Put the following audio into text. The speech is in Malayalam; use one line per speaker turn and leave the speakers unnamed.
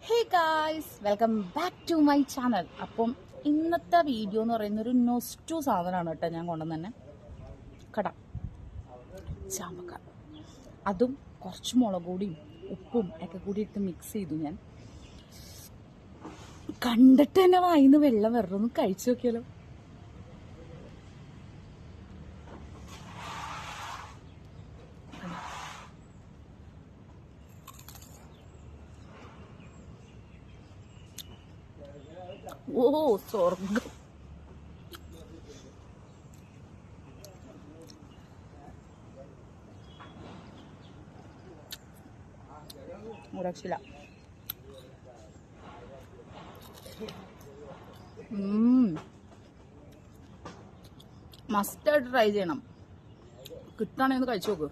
Hey guys, welcome back to my channel. അപ്പം ഇന്നത്തെ വീഡിയോ എന്ന് പറയുന്ന ഒരു നൊസ്റ്റു സാധനമാണ് കേട്ടോ ഞാൻ കൊണ്ടുവന്നെ. കട ചാമ്പക്ക, അതും കുറച്ച് മുളക് പൊടിയും ഉപ്പും ഒക്കെ കൂടി ഇട്ട് മിക്സ് ചെയ്തു. ഞാൻ കണ്ടിട്ട് തന്നെ വായിന്ന് വെള്ളം വരണം. ഒന്ന് കഴിച്ചു നോക്കിയാലോ. ഓ സ്വർഗം. രക്ഷയില്ല. മസ്റ്റായിട്ട് ട്രൈ ചെയ്യണം. കിട്ടുകയാണെങ്കിൽ ഒന്ന് കഴിച്ചു നോക്ക്.